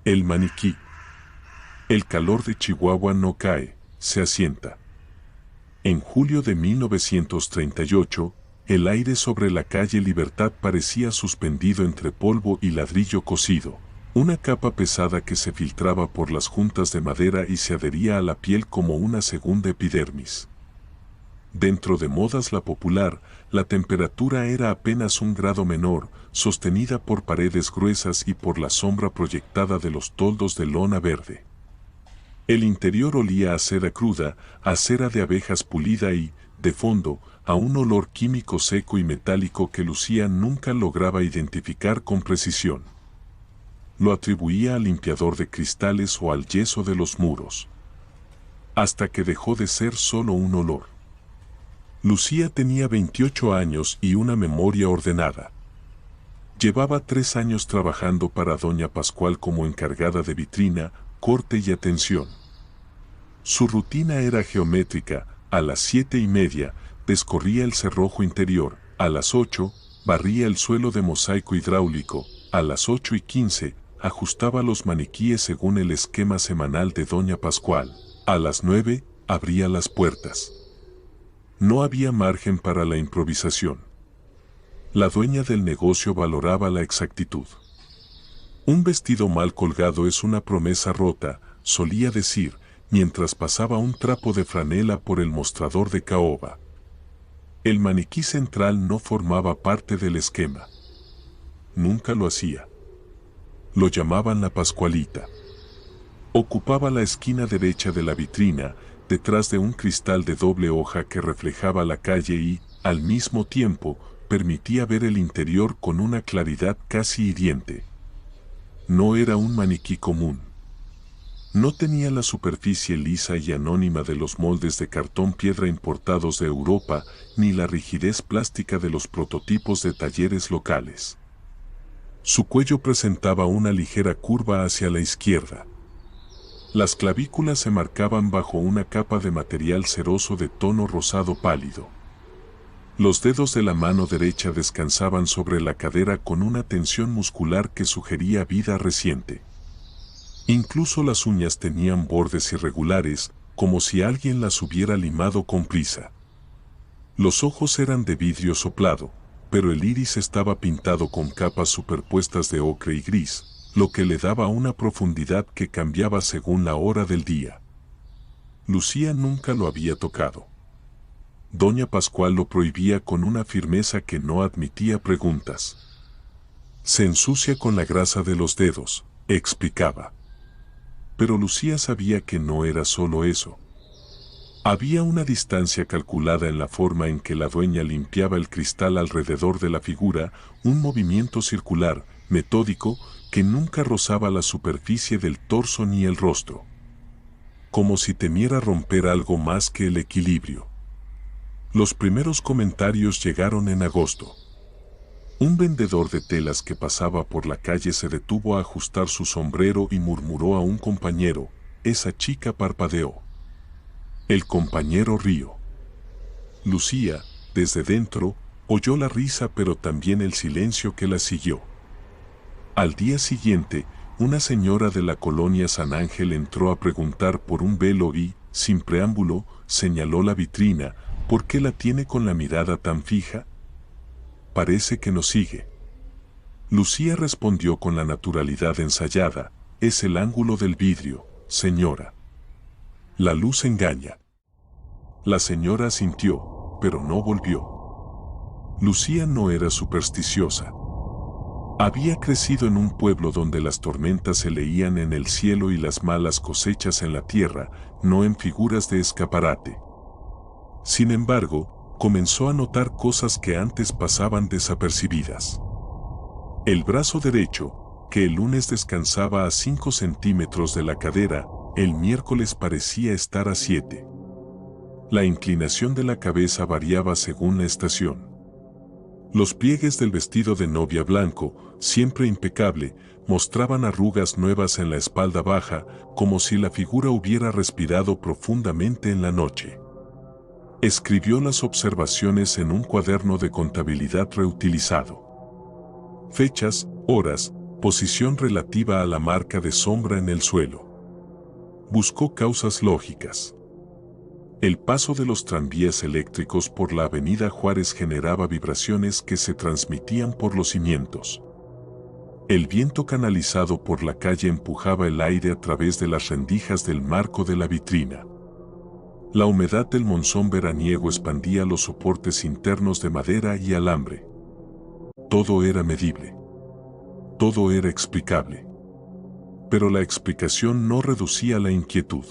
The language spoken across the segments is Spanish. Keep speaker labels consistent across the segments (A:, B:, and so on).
A: El maniquí. El calor de Chihuahua no cae, se asienta. En julio de 1938, el aire sobre la calle Libertad parecía suspendido entre polvo y ladrillo cocido, una capa pesada que se filtraba por las juntas de madera y se adhería a la piel como una segunda epidermis. Dentro de Modas La Popular, la temperatura era apenas 1 grado menor, sostenida por paredes gruesas y por la sombra proyectada de los toldos de lona verde. El interior olía a cera cruda, a cera de abejas pulida y, de fondo, a un olor químico seco y metálico que Lucía nunca lograba identificar con precisión. Lo atribuía al limpiador de cristales o al yeso de los muros. Hasta que dejó de ser solo un olor. Lucía tenía 28 años y una memoria ordenada. Llevaba 3 años trabajando para doña Pascual como encargada de vitrina, corte y atención. Su rutina era geométrica: a las 7:30 descorría el cerrojo interior, a las 8 barría el suelo de mosaico hidráulico, a las 8:15 ajustaba los maniquíes según el esquema semanal de doña Pascual, a las 9 abría las puertas. No había margen para la improvisación. La dueña del negocio valoraba la exactitud. Un vestido mal colgado es una promesa rota, solía decir, mientras pasaba un trapo de franela por el mostrador de caoba. El maniquí central no formaba parte del esquema. Nunca lo hacía. Lo llamaban la Pascualita. Ocupaba la esquina derecha de la vitrina, detrás de un cristal de doble hoja que reflejaba la calle y, al mismo tiempo, permitía ver el interior con una claridad casi hiriente. No era un maniquí común. No tenía la superficie lisa y anónima de los moldes de cartón piedra importados de Europa, ni la rigidez plástica de los prototipos de talleres locales. Su cuello presentaba una ligera curva hacia la izquierda. Las clavículas se marcaban bajo una capa de material ceroso de tono rosado pálido. Los dedos de la mano derecha descansaban sobre la cadera con una tensión muscular que sugería vida reciente. Incluso las uñas tenían bordes irregulares, como si alguien las hubiera limado con prisa. Los ojos eran de vidrio soplado, pero el iris estaba pintado con capas superpuestas de ocre y gris, lo que le daba una profundidad que cambiaba según la hora del día. Lucía nunca lo había tocado. Doña Pascual lo prohibía con una firmeza que no admitía preguntas. Se ensucia con la grasa de los dedos, explicaba. Pero Lucía sabía que no era solo eso. Había una distancia calculada en la forma en que la dueña limpiaba el cristal alrededor de la figura, un movimiento circular, metódico, que nunca rozaba la superficie del torso ni el rostro. Como si temiera romper algo más que el equilibrio. Los primeros comentarios llegaron en agosto. Un vendedor de telas que pasaba por la calle se detuvo a ajustar su sombrero y murmuró a un compañero: «Esa chica parpadeó». El compañero rió. Lucía, desde dentro, oyó la risa pero también el silencio que la siguió. Al día siguiente, una señora de la colonia San Ángel entró a preguntar por un velo y, sin preámbulo, señaló la vitrina. «¿Por qué la tiene con la mirada tan fija? Parece que nos sigue». Lucía respondió con la naturalidad ensayada: «Es el ángulo del vidrio, señora. La luz engaña». La señora asintió, pero no volvió. Lucía no era supersticiosa. Había crecido en un pueblo donde las tormentas se leían en el cielo y las malas cosechas en la tierra, no en figuras de escaparate. Sin embargo, comenzó a notar cosas que antes pasaban desapercibidas. El brazo derecho, que el lunes descansaba a 5 centímetros de la cadera, el miércoles parecía estar a 7. La inclinación de la cabeza variaba según la estación. Los pliegues del vestido de novia blanco, siempre impecable, mostraban arrugas nuevas en la espalda baja, como si la figura hubiera respirado profundamente en la noche. Escribió las observaciones en un cuaderno de contabilidad reutilizado. Fechas, horas, Posición relativa a la marca de sombra en el suelo. Buscó causas lógicas. El paso de los tranvías eléctricos por la avenida Juárez generaba vibraciones que se transmitían por los cimientos. El viento canalizado por la calle empujaba el aire a través de las rendijas del marco de la vitrina. La humedad del monzón veraniego expandía los soportes internos de madera y alambre. Todo era medible. Todo era explicable. Pero la explicación no reducía la inquietud.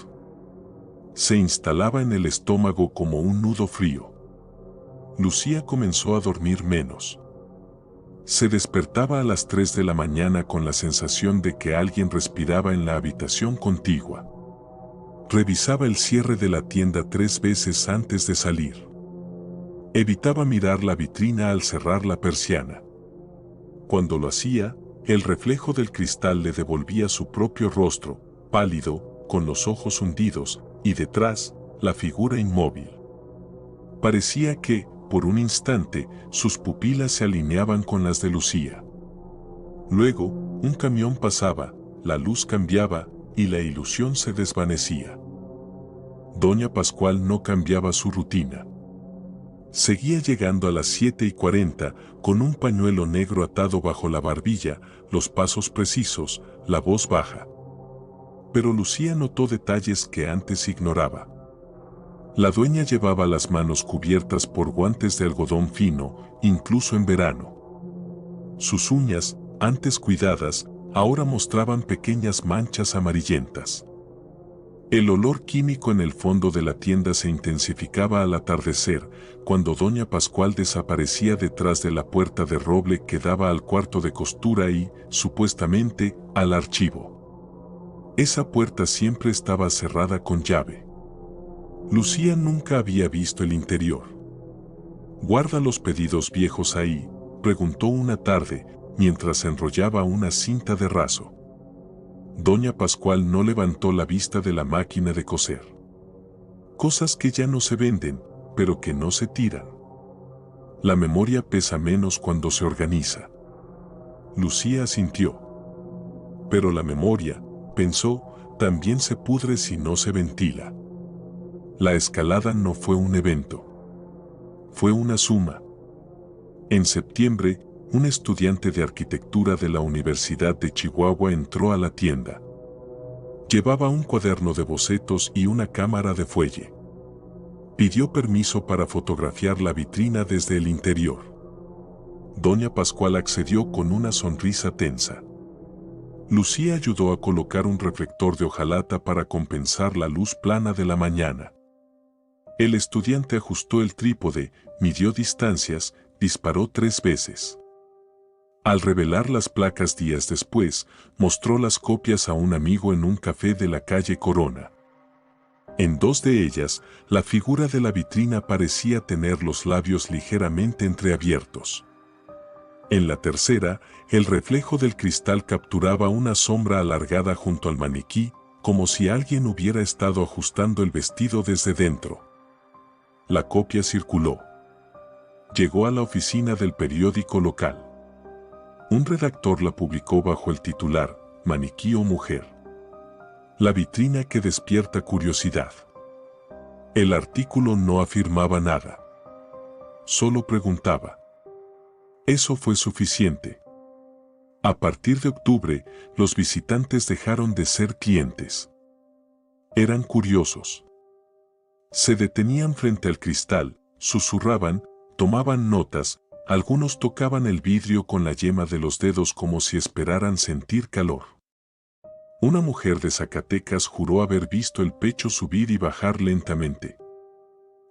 A: Se instalaba en el estómago como un nudo frío. Lucía comenzó a dormir menos. Se despertaba a las 3 de la mañana con la sensación de que alguien respiraba en la habitación contigua. Revisaba el cierre de la tienda 3 veces antes de salir. Evitaba mirar la vitrina al cerrar la persiana. Cuando lo hacía, el reflejo del cristal le devolvía su propio rostro, pálido, con los ojos hundidos, y detrás, la figura inmóvil. Parecía que, por un instante, sus pupilas se alineaban con las de Lucía. Luego, un camión pasaba, la luz cambiaba, y la ilusión se desvanecía. Doña Pascual no cambiaba su rutina. Seguía llegando a las 7:40, con un pañuelo negro atado bajo la barbilla, los pasos precisos, la voz baja. Pero Lucía notó detalles que antes ignoraba. La dueña llevaba las manos cubiertas por guantes de algodón fino, incluso en verano. Sus uñas, antes cuidadas, ahora mostraban pequeñas manchas amarillentas. El olor químico en el fondo de la tienda se intensificaba al atardecer, cuando Doña Pascual desaparecía detrás de la puerta de roble que daba al cuarto de costura y, supuestamente, al archivo. Esa puerta siempre estaba cerrada con llave. Lucía nunca había visto el interior. «¿Guarda los pedidos viejos ahí?», preguntó una tarde, mientras enrollaba una cinta de raso. Doña Pascual no levantó la vista de la máquina de coser. Cosas que ya no se venden, pero que no se tiran. La memoria pesa menos cuando se organiza. Lucía asintió. Pero la memoria, pensó, también se pudre si no se ventila. La escalada no fue un evento. Fue una suma. En septiembre, un estudiante de arquitectura de la Universidad de Chihuahua entró a la tienda. Llevaba un cuaderno de bocetos y una cámara de fuelle. Pidió permiso para fotografiar la vitrina desde el interior. Doña Pascual accedió con una sonrisa tensa. Lucía ayudó a colocar un reflector de hojalata para compensar la luz plana de la mañana. El estudiante ajustó el trípode, midió distancias, disparó 3 veces. Al revelar las placas días después, mostró las copias a un amigo en un café de la calle Corona. En 2 de ellas, la figura de la vitrina parecía tener los labios ligeramente entreabiertos. En la tercera, el reflejo del cristal capturaba una sombra alargada junto al maniquí, como si alguien hubiera estado ajustando el vestido desde dentro. La copia circuló. Llegó a la oficina del periódico local. Un redactor la publicó bajo el titular, «Maniquí o mujer. La vitrina que despierta curiosidad». El artículo no afirmaba nada. Solo preguntaba. Eso fue suficiente. A partir de octubre, los visitantes dejaron de ser clientes. Eran curiosos. Se detenían frente al cristal, susurraban, tomaban notas, algunos tocaban el vidrio con la yema de los dedos como si esperaran sentir calor. Una mujer de Zacatecas juró haber visto el pecho subir y bajar lentamente.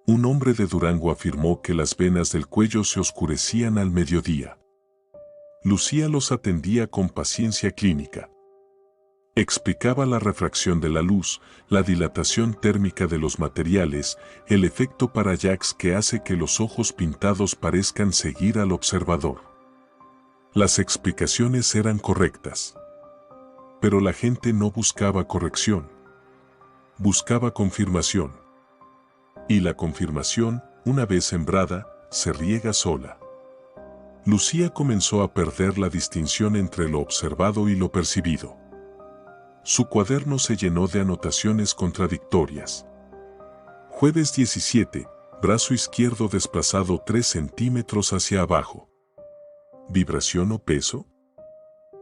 A: Un hombre de Durango afirmó que las venas del cuello se oscurecían al mediodía. Lucía los atendía con paciencia clínica. Explicaba la refracción de la luz, la dilatación térmica de los materiales, el efecto Parallax que hace que los ojos pintados parezcan seguir al observador. Las explicaciones eran correctas. Pero la gente no buscaba corrección. Buscaba confirmación. Y la confirmación, una vez sembrada, se riega sola. Lucía comenzó a perder la distinción entre lo observado y lo percibido. Su cuaderno se llenó de anotaciones contradictorias. Jueves 17, brazo izquierdo desplazado 3 centímetros hacia abajo. ¿Vibración o peso?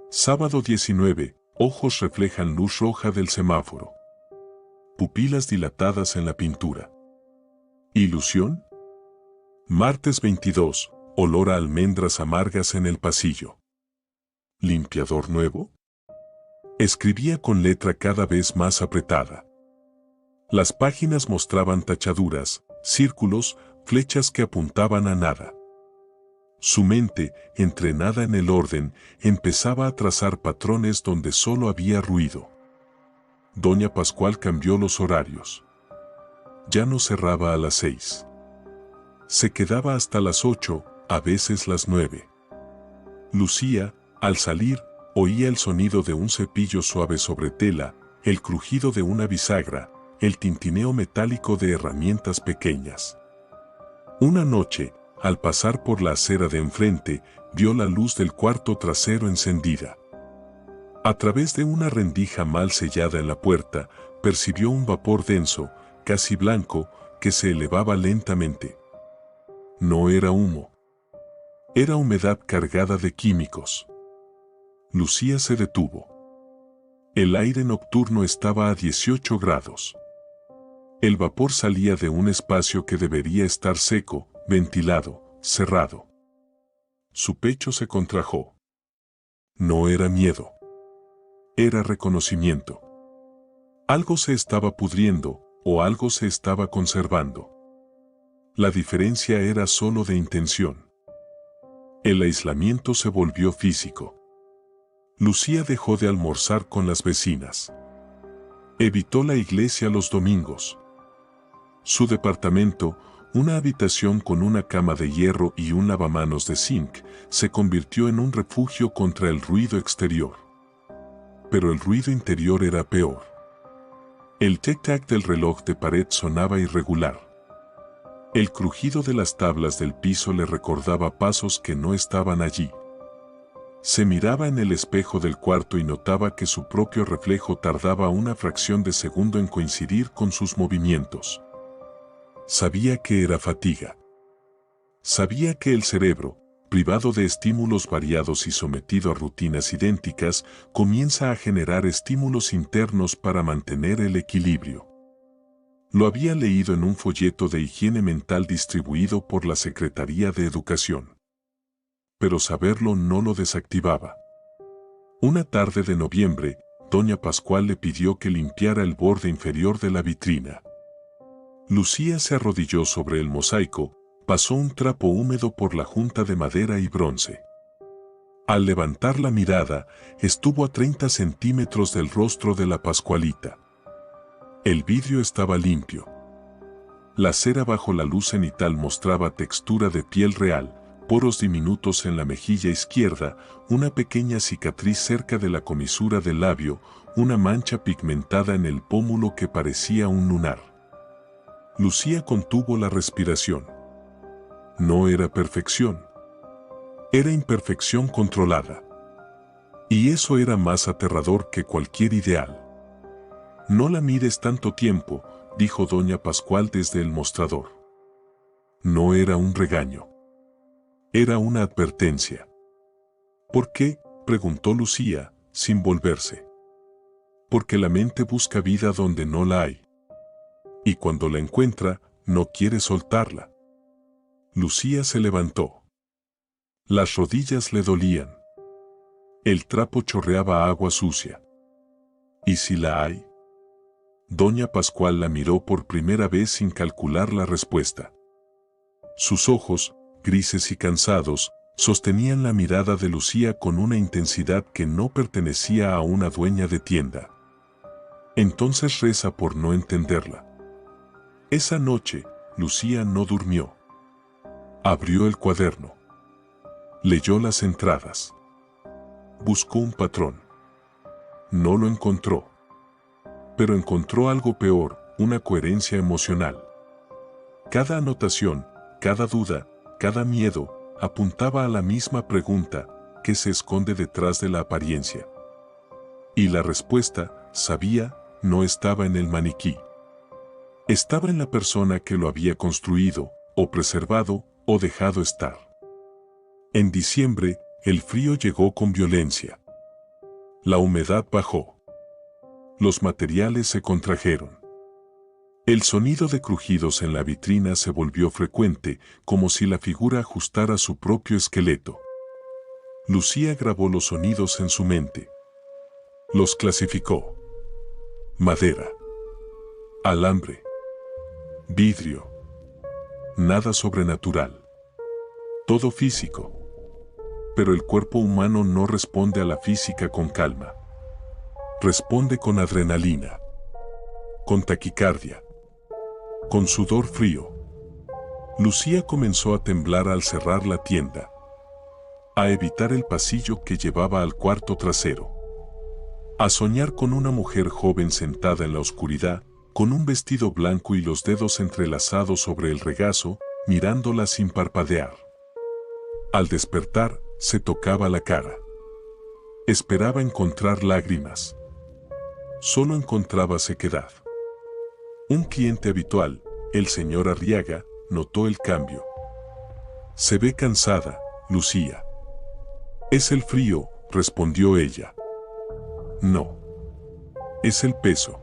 A: Sábado 19, ojos reflejan luz roja del semáforo. Pupilas dilatadas en la pintura. ¿Ilusión? Martes 22, olor a almendras amargas en el pasillo. ¿Limpiador nuevo? Escribía con letra cada vez más apretada. Las páginas mostraban tachaduras, círculos, flechas que apuntaban a nada. Su mente, entrenada en el orden, empezaba a trazar patrones donde solo había ruido. Doña Pascual cambió los horarios. Ya no cerraba a las 6. Se quedaba hasta las 8, a veces las 9. Lucía, al salir, oía el sonido de un cepillo suave sobre tela, el crujido de una bisagra, el tintineo metálico de herramientas pequeñas. Una noche, al pasar por la acera de enfrente, vio la luz del cuarto trasero encendida. A través de una rendija mal sellada en la puerta, percibió un vapor denso, casi blanco, que se elevaba lentamente. No era humo. Era humedad cargada de químicos. Lucía se detuvo. El aire nocturno estaba a 18 grados. El vapor salía de un espacio que debería estar seco, ventilado, cerrado. Su pecho se contrajo. No era miedo. Era reconocimiento. Algo se estaba pudriendo, o algo se estaba conservando. La diferencia era solo de intención. El aislamiento se volvió físico. Lucía dejó de almorzar con las vecinas. Evitó la iglesia los domingos. Su departamento, una habitación con una cama de hierro y un lavamanos de zinc, se convirtió en un refugio contra el ruido exterior. Pero el ruido interior era peor. El tic-tac del reloj de pared sonaba irregular. El crujido de las tablas del piso le recordaba pasos que no estaban allí. Se miraba en el espejo del cuarto y notaba que su propio reflejo tardaba una fracción de segundo en coincidir con sus movimientos. Sabía que era fatiga. Sabía que el cerebro, privado de estímulos variados y sometido a rutinas idénticas, comienza a generar estímulos internos para mantener el equilibrio. Lo había leído en un folleto de higiene mental distribuido por la Secretaría de Educación. Pero saberlo no lo desactivaba. Una tarde de noviembre, doña Pascual le pidió que limpiara el borde inferior de la vitrina. Lucía se arrodilló sobre el mosaico, pasó un trapo húmedo por la junta de madera y bronce. Al levantar la mirada, estuvo a 30 centímetros del rostro de la Pascualita. El vidrio estaba limpio. La cera bajo la luz cenital mostraba textura de piel real, poros diminutos en la mejilla izquierda, una pequeña cicatriz cerca de la comisura del labio, una mancha pigmentada en el pómulo que parecía un lunar. Lucía contuvo la respiración. No era perfección. Era imperfección controlada. Y eso era más aterrador que cualquier ideal. No la mires tanto tiempo, dijo doña Pascual desde el mostrador. No era un regaño. Era una advertencia. ¿Por qué?, preguntó Lucía, sin volverse. Porque la mente busca vida donde no la hay. Y cuando la encuentra, no quiere soltarla. Lucía se levantó. Las rodillas le dolían. El trapo chorreaba agua sucia. ¿Y si la hay? Doña Pascual la miró por primera vez sin calcular la respuesta. Sus ojos, grises y cansados, sostenían la mirada de Lucía con una intensidad que no pertenecía a una dueña de tienda. Entonces reza por no entenderla. Esa noche, Lucía no durmió. Abrió el cuaderno. Leyó las entradas. Buscó un patrón. No lo encontró. Pero encontró algo peor, una coherencia emocional. Cada anotación, cada duda, cada miedo, apuntaba a la misma pregunta: ¿qué se esconde detrás de la apariencia? Y la respuesta, sabía, no estaba en el maniquí. Estaba en la persona que lo había construido, o preservado, o dejado estar. En diciembre, el frío llegó con violencia. La humedad bajó. Los materiales se contrajeron. El sonido de crujidos en la vitrina se volvió frecuente, como si la figura ajustara su propio esqueleto. Lucía grabó los sonidos en su mente. Los clasificó: madera, alambre, vidrio. Nada sobrenatural. Todo físico. Pero el cuerpo humano no responde a la física con calma. Responde con adrenalina, con taquicardia, con sudor frío. Lucía comenzó a temblar al cerrar la tienda, a evitar el pasillo que llevaba al cuarto trasero, a soñar con una mujer joven sentada en la oscuridad, con un vestido blanco y los dedos entrelazados sobre el regazo, mirándola sin parpadear. Al despertar, se tocaba la cara. Esperaba encontrar lágrimas. Solo encontraba sequedad. Un cliente habitual, el señor Arriaga, notó el cambio. «Se ve cansada, Lucía». «Es el frío», respondió ella. «No. Es el peso.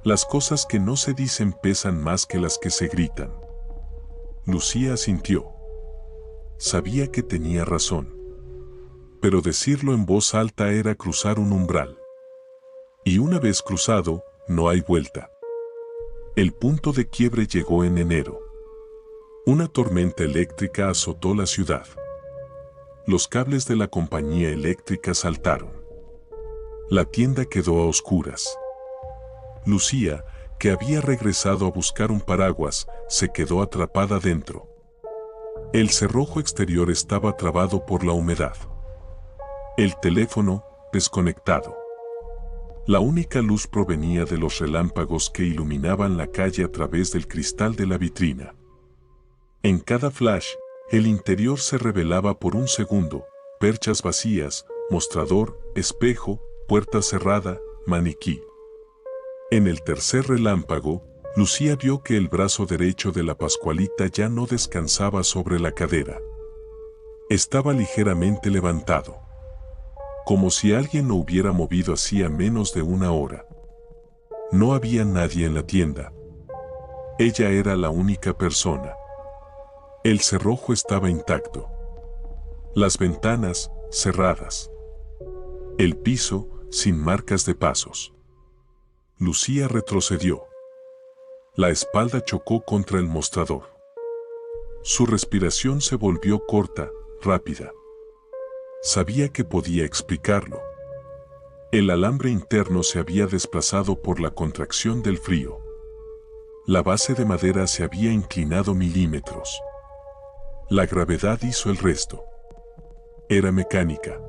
A: Las cosas que no se dicen pesan más que las que se gritan». Lucía asintió. Sabía que tenía razón. Pero decirlo en voz alta era cruzar un umbral. Y una vez cruzado, no hay vuelta. El punto de quiebre llegó en enero. Una tormenta eléctrica azotó la ciudad. Los cables de la compañía eléctrica saltaron. La tienda quedó a oscuras. Lucía, que había regresado a buscar un paraguas, se quedó atrapada dentro. El cerrojo exterior estaba trabado por la humedad. El teléfono, desconectado. La única luz provenía de los relámpagos que iluminaban la calle a través del cristal de la vitrina. En cada flash, el interior se revelaba por un segundo: perchas vacías, mostrador, espejo, puerta cerrada, maniquí. En el tercer relámpago, Lucía vio que el brazo derecho de la Pascualita ya no descansaba sobre la cadera. Estaba ligeramente levantado, como si alguien lo hubiera movido hacía menos de una hora. No había nadie en la tienda. Ella era la única persona. El cerrojo estaba intacto. Las ventanas, cerradas. El piso, sin marcas de pasos. Lucía retrocedió. La espalda chocó contra el mostrador. Su respiración se volvió corta, rápida. Sabía que podía explicarlo. El alambre interno se había desplazado por la contracción del frío. La base de madera se había inclinado milímetros. La gravedad hizo el resto. Era mecánica.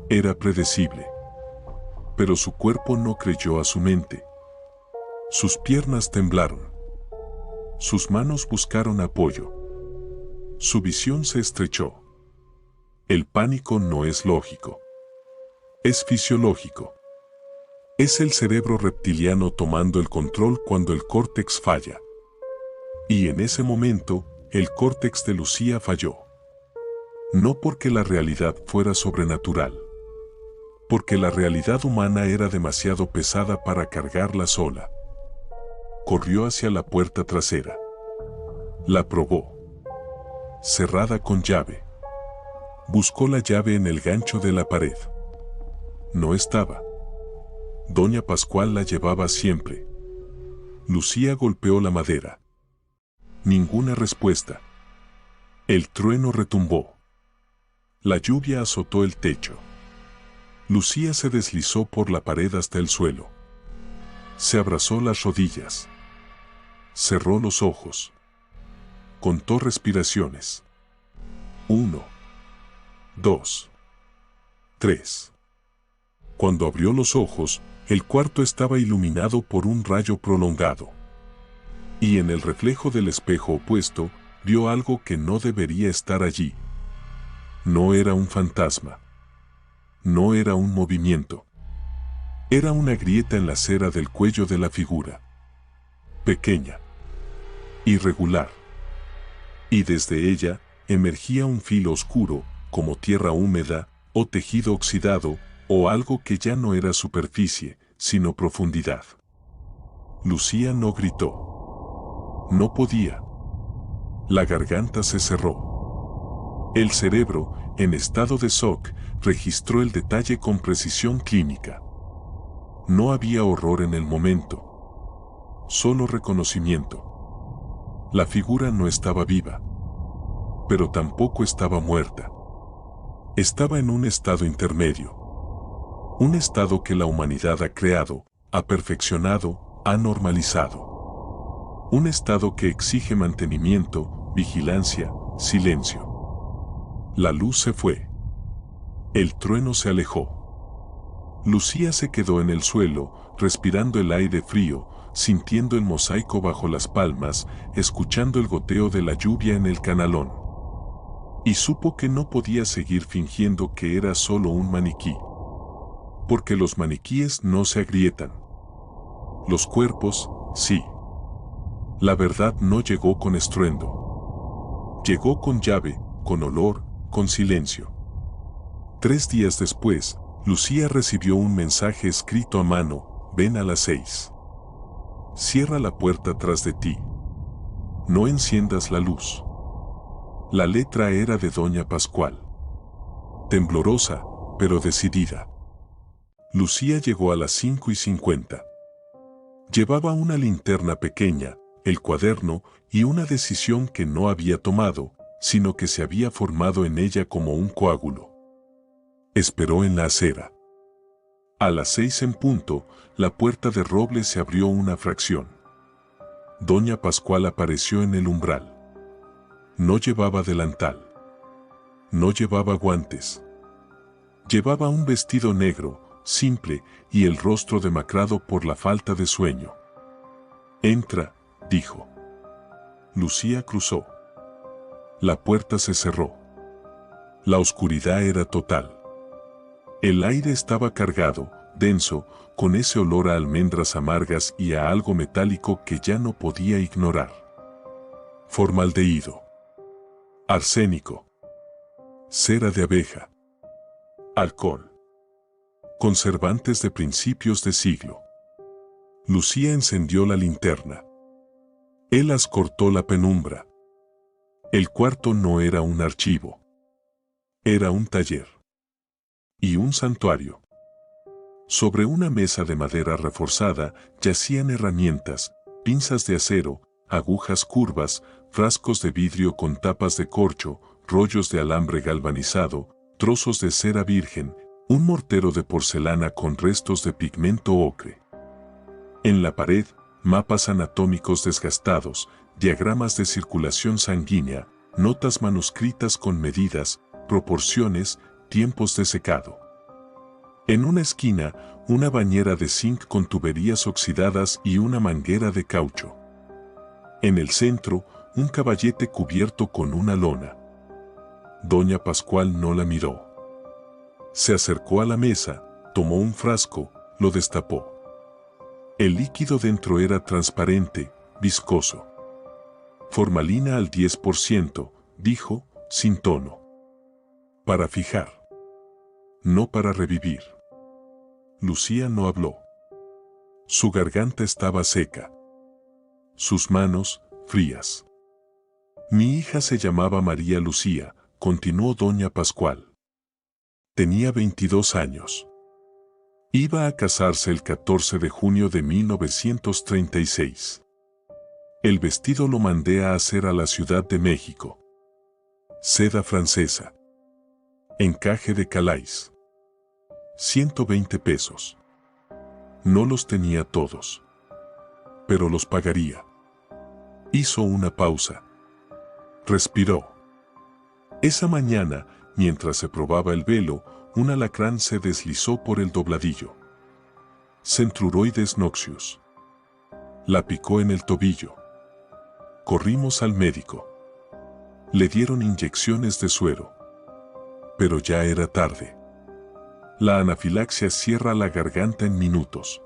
A: Era predecible. Pero su cuerpo no creyó a su mente. Sus piernas temblaron. Sus manos buscaron apoyo. Su visión se estrechó. El pánico no es lógico. Es fisiológico. Es el cerebro reptiliano tomando el control cuando el córtex falla. Y en ese momento, el córtex de Lucía falló. No porque la realidad fuera sobrenatural. Porque la realidad humana era demasiado pesada para cargarla sola. Corrió hacia la puerta trasera. La probó. Cerrada con llave. Buscó la llave en el gancho de la pared. No estaba. Doña Pascual la llevaba siempre. Lucía golpeó la madera. Ninguna respuesta. El trueno retumbó. La lluvia azotó el techo. Lucía se deslizó por la pared hasta el suelo. Se abrazó las rodillas. Cerró los ojos. Contó respiraciones. 1, 2, 3. Cuando abrió los ojos, el cuarto estaba iluminado por un rayo prolongado. Y en el reflejo del espejo opuesto, vio algo que no debería estar allí. No era un fantasma. No era un movimiento. Era una grieta en la cera del cuello de la figura. Pequeña. Irregular. Y desde ella emergía un filo oscuro, como tierra húmeda, o tejido oxidado, o algo que ya no era superficie, sino profundidad. Lucía no gritó. No podía. La garganta se cerró. El cerebro, en estado de shock, registró el detalle con precisión clínica. No había horror en el momento. Solo reconocimiento. La figura no estaba viva. Pero tampoco estaba muerta. Estaba en un estado intermedio. Un estado que la humanidad ha creado, ha perfeccionado, ha normalizado. Un estado que exige mantenimiento, vigilancia, silencio. La luz se fue. El trueno se alejó. Lucía se quedó en el suelo, respirando el aire frío, sintiendo el mosaico bajo las palmas, escuchando el goteo de la lluvia en el canalón. Y supo que no podía seguir fingiendo que era solo un maniquí. Porque los maniquíes no se agrietan. Los cuerpos, sí. La verdad no llegó con estruendo. Llegó con llave, con olor, con silencio. 3 días después, Lucía recibió un mensaje escrito a mano: ven a las 6. Cierra la puerta tras de ti. No enciendas la luz. La letra era de Doña Pascual. Temblorosa, pero decidida. Lucía llegó a las 5:50. Llevaba una linterna pequeña, el cuaderno y una decisión que no había tomado, sino que se había formado en ella como un coágulo. Esperó en la acera. A las 6 en punto, la puerta de roble se abrió una fracción. Doña Pascual apareció en el umbral. No llevaba delantal. No llevaba guantes. Llevaba un vestido negro, simple, y el rostro demacrado por la falta de sueño. Entra, dijo. Lucía cruzó. La puerta se cerró. La oscuridad era total. El aire estaba cargado, denso, con ese olor a almendras amargas y a algo metálico que ya no podía ignorar. Formaldehído. Arsénico. Cera de abeja. Alcohol. Conservantes de principios de siglo. Lucía encendió la linterna. Él cortó la penumbra. El cuarto no era un archivo. Era un taller. Y un santuario. Sobre una mesa de madera reforzada yacían herramientas, pinzas de acero, agujas curvas, frascos de vidrio con tapas de corcho, rollos de alambre galvanizado, trozos de cera virgen, un mortero de porcelana con restos de pigmento ocre. En la pared, mapas anatómicos desgastados, diagramas de circulación sanguínea, notas manuscritas con medidas, proporciones, tiempos de secado. En una esquina, una bañera de zinc con tuberías oxidadas y una manguera de caucho. En el centro, un caballete cubierto con una lona. Doña Pascual no la miró. Se acercó a la mesa, tomó un frasco, lo destapó. El líquido dentro era transparente, viscoso. Formalina al 10%, dijo, sin tono. Para fijar. No para revivir. Lucía no habló. Su garganta estaba seca. Sus manos, frías. Mi hija se llamaba María Lucía, continuó Doña Pascual. Tenía 22 años. Iba a casarse el 14 de junio de 1936. El vestido lo mandé a hacer a la Ciudad de México. Seda francesa. Encaje de Calais. 120 pesos. No los tenía todos. Pero los pagaría. Hizo una pausa. Respiró. Esa mañana, mientras se probaba el velo, un alacrán se deslizó por el dobladillo. Centruroides noxius. La picó en el tobillo. Corrimos al médico. Le dieron inyecciones de suero. Pero ya era tarde. La anafilaxia cierra la garganta en minutos.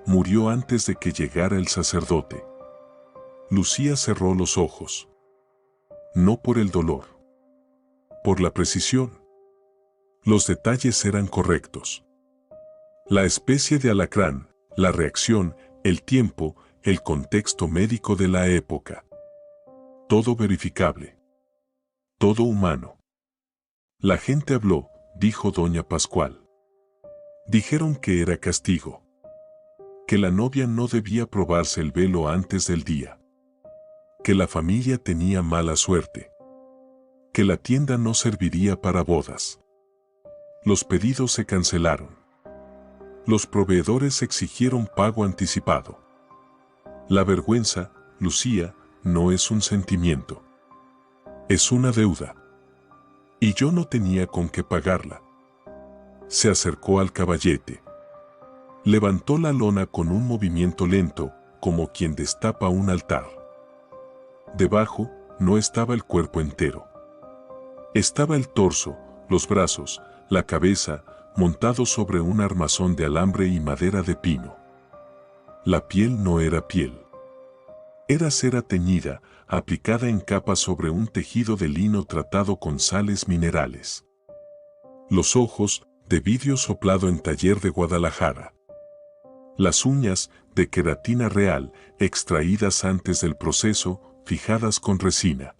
A: Murió antes de que llegara el sacerdote. Lucía cerró los ojos. No por el dolor. Por la precisión. Los detalles eran correctos. La especie de alacrán, la reacción, el tiempo, el contexto médico de la época. Todo verificable. Todo humano. La gente habló, dijo doña Pascual. Dijeron que era castigo. Que la novia no debía probarse el velo antes del día. Que la familia tenía mala suerte. Que la tienda no serviría para bodas. Los pedidos se cancelaron. Los proveedores exigieron pago anticipado. La vergüenza, Lucía, no es un sentimiento. Es una deuda. Y yo no tenía con qué pagarla. Se acercó al caballete. Levantó la lona con un movimiento lento, como quien destapa un altar. Debajo, no estaba el cuerpo entero. Estaba el torso, los brazos, la cabeza, montados sobre un armazón de alambre y madera de pino. La piel no era piel. Era cera teñida, aplicada en capas sobre un tejido de lino tratado con sales minerales. Los ojos, de vidrio soplado en taller de Guadalajara. Las uñas, de queratina real, extraídas antes del proceso, fijadas con resina.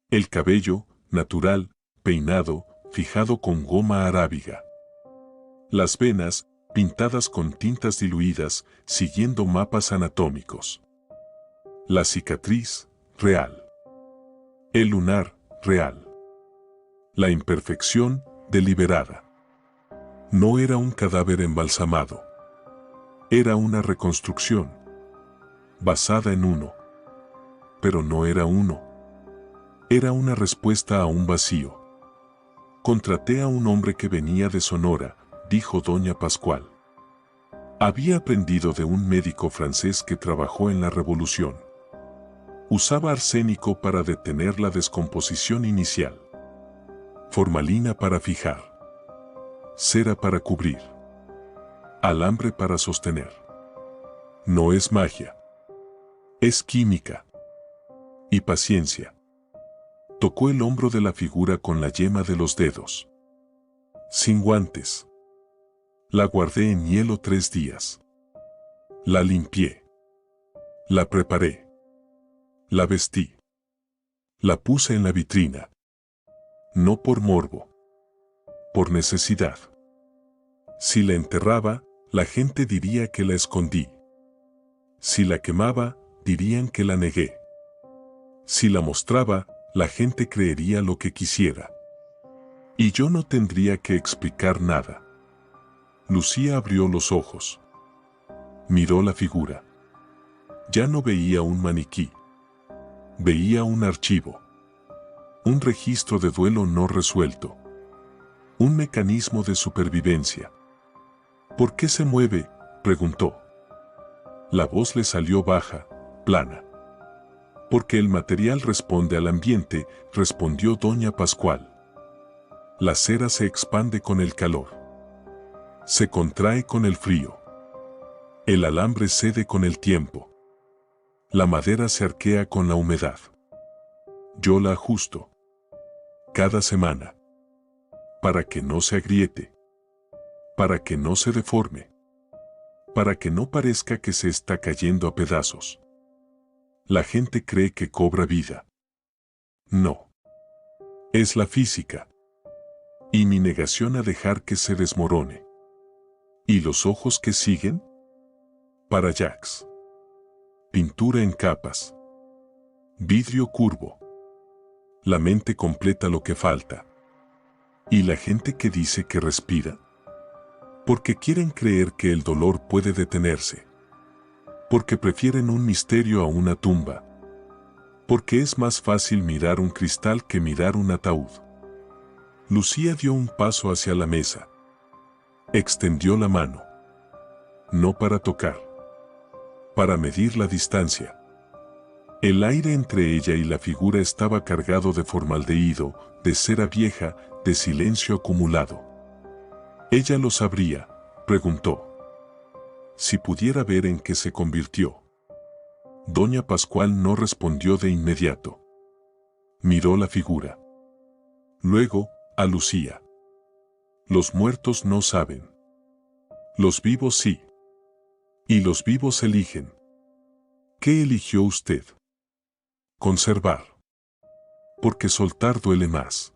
A: El cabello, natural, peinado, fijado con goma arábiga. Las venas, pintadas con tintas diluidas, siguiendo mapas anatómicos. La cicatriz, real. El lunar, real. La imperfección, deliberada. No era un cadáver embalsamado. Era una reconstrucción. Basada en uno. Pero no era uno. Era una respuesta a un vacío. Contraté a un hombre que venía de Sonora, dijo doña Pascual. Había aprendido de un médico francés que trabajó en la Revolución. Usaba arsénico para detener la descomposición inicial. Formalina para fijar. Cera para cubrir. Alambre para sostener. No es magia. Es química. Y paciencia. Tocó el hombro de la figura con la yema de los dedos. Sin guantes. La guardé en hielo 3 días. La limpié. La preparé. La vestí. La puse en la vitrina. No por morbo. Por necesidad. Si la enterraba, la gente diría que la escondí. Si la quemaba, dirían que la negué. Si la mostraba, la gente creería lo que quisiera. Y yo no tendría que explicar nada. Lucía abrió los ojos. Miró la figura. Ya no veía un maniquí. Veía un archivo. Un registro de duelo no resuelto. Un mecanismo de supervivencia. ¿Por qué se mueve?, preguntó. La voz le salió baja, plana. Porque el material responde al ambiente, respondió doña Pascual. La cera se expande con el calor. Se contrae con el frío. El alambre cede con el tiempo. La madera se arquea con la humedad. Yo la ajusto. Cada semana. Para que no se agriete. Para que no se deforme. Para que no parezca que se está cayendo a pedazos. La gente cree que cobra vida. No. Es la física. Y mi negación a dejar que se desmorone. ¿Y los ojos que siguen? Para Jacques. Pintura en capas. Vidrio curvo. La mente completa lo que falta. ¿Y la gente que dice que respira? Porque quieren creer que el dolor puede detenerse. Porque prefieren un misterio a una tumba. Porque es más fácil mirar un cristal que mirar un ataúd. Lucía dio un paso hacia la mesa. Extendió la mano. No para tocar. Para medir la distancia. El aire entre ella y la figura estaba cargado de formaldehído, de cera vieja, de silencio acumulado. ¿Ella lo sabría?, preguntó. Si pudiera ver en qué se convirtió. Doña Pascual no respondió de inmediato. Miró la figura. Luego, a Lucía. Los muertos no saben. Los vivos sí. Y los vivos eligen. ¿Qué eligió usted? Conservar. Porque soltar duele más.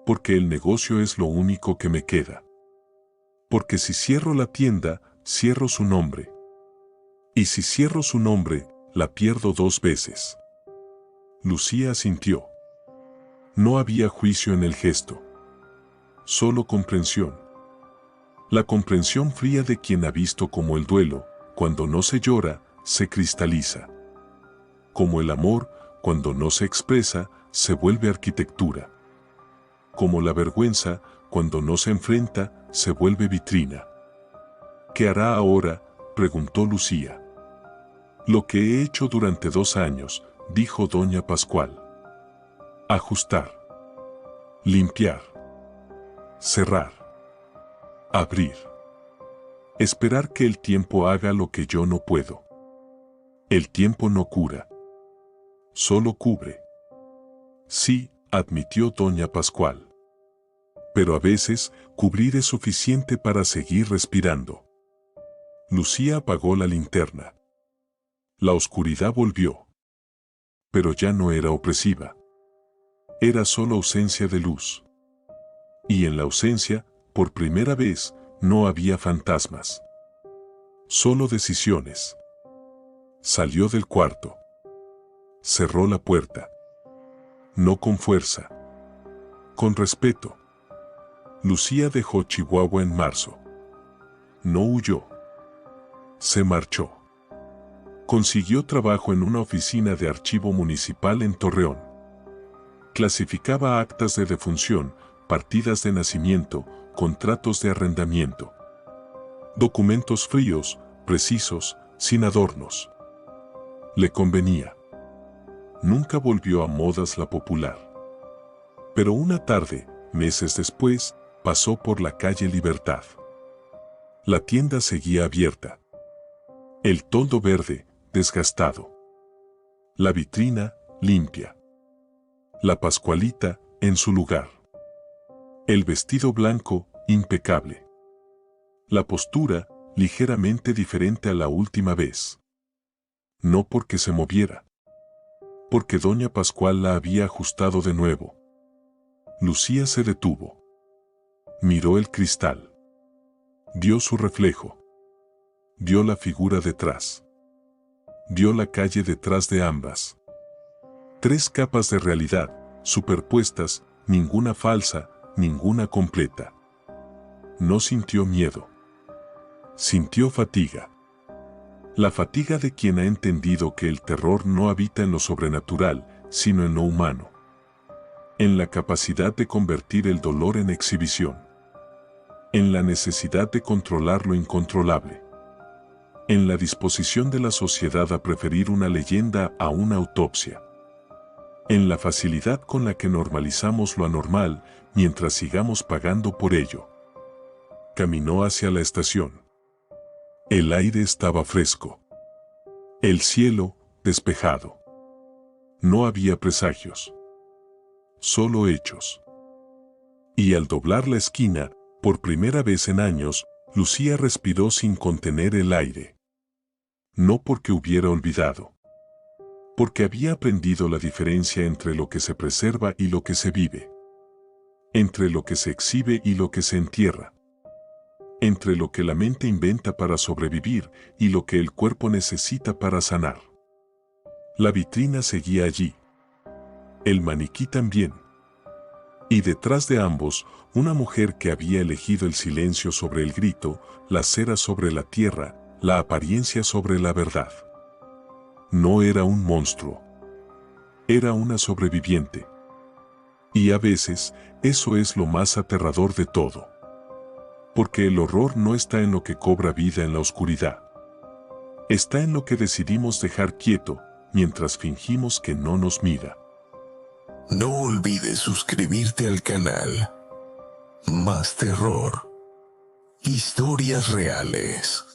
A: Porque el negocio es lo único que me queda. Porque si cierro la tienda, cierro su nombre. Y si cierro su nombre, la pierdo 2 veces. Lucía asintió. No había juicio en el gesto. Solo comprensión. La comprensión fría de quien ha visto cómo el duelo, cuando no se llora, se cristaliza. Como el amor, cuando no se expresa, se vuelve arquitectura. Como la vergüenza, cuando no se enfrenta, se vuelve vitrina. ¿Qué hará ahora?, preguntó Lucía. Lo que he hecho durante 2 años, dijo doña Pascual. Ajustar. Limpiar. Cerrar. Abrir. Esperar que el tiempo haga lo que yo no puedo. El tiempo no cura. Solo cubre. Sí, admitió doña Pascual. Pero a veces, cubrir es suficiente para seguir respirando. Lucía apagó la linterna. La oscuridad volvió. Pero ya no era opresiva. Era solo ausencia de luz. Y en la ausencia, por primera vez, no había fantasmas. Solo decisiones. Salió del cuarto. Cerró la puerta. No con fuerza. Con respeto. Lucía dejó Chihuahua en marzo. No huyó. Se marchó. Consiguió trabajo en una oficina de archivo municipal en Torreón. Clasificaba actas de defunción, partidas de nacimiento, contratos de arrendamiento. Documentos fríos, precisos, sin adornos. Le convenía. Nunca volvió a modas la popular. Pero una tarde, meses después, pasó por la calle Libertad. La tienda seguía abierta. El toldo verde, desgastado. La vitrina, limpia. La Pascualita, en su lugar. El vestido blanco, impecable. La postura, ligeramente diferente a la última vez. No porque se moviera. Porque doña Pascual la había ajustado de nuevo. Lucía se detuvo. Miró el cristal. Vio su reflejo. Vio la figura detrás. Vio la calle detrás de ambas. 3 capas de realidad, superpuestas, ninguna falsa, ninguna completa. No sintió miedo. Sintió fatiga. La fatiga de quien ha entendido que el terror no habita en lo sobrenatural, sino en lo humano. En la capacidad de convertir el dolor en exhibición. En la necesidad de controlar lo incontrolable. En la disposición de la sociedad a preferir una leyenda a una autopsia. En la facilidad con la que normalizamos lo anormal mientras sigamos pagando por ello. Caminó hacia la estación. El aire estaba fresco. El cielo, despejado. No había presagios. Solo hechos. Y al doblar la esquina, por primera vez en años, Lucía respiró sin contener el aire. No porque hubiera olvidado. Porque había aprendido la diferencia entre lo que se preserva y lo que se vive. Entre lo que se exhibe y lo que se entierra. Entre lo que la mente inventa para sobrevivir y lo que el cuerpo necesita para sanar. La vitrina seguía allí. El maniquí también. Y detrás de ambos, una mujer que había elegido el silencio sobre el grito, la cera sobre la tierra, la apariencia sobre la verdad. No era un monstruo. Era una sobreviviente. Y a veces, eso es lo más aterrador de todo. Porque el horror no está en lo que cobra vida en la oscuridad. Está en lo que decidimos dejar quieto, mientras fingimos que no nos mira.
B: No olvides suscribirte al canal. Más terror. Historias reales.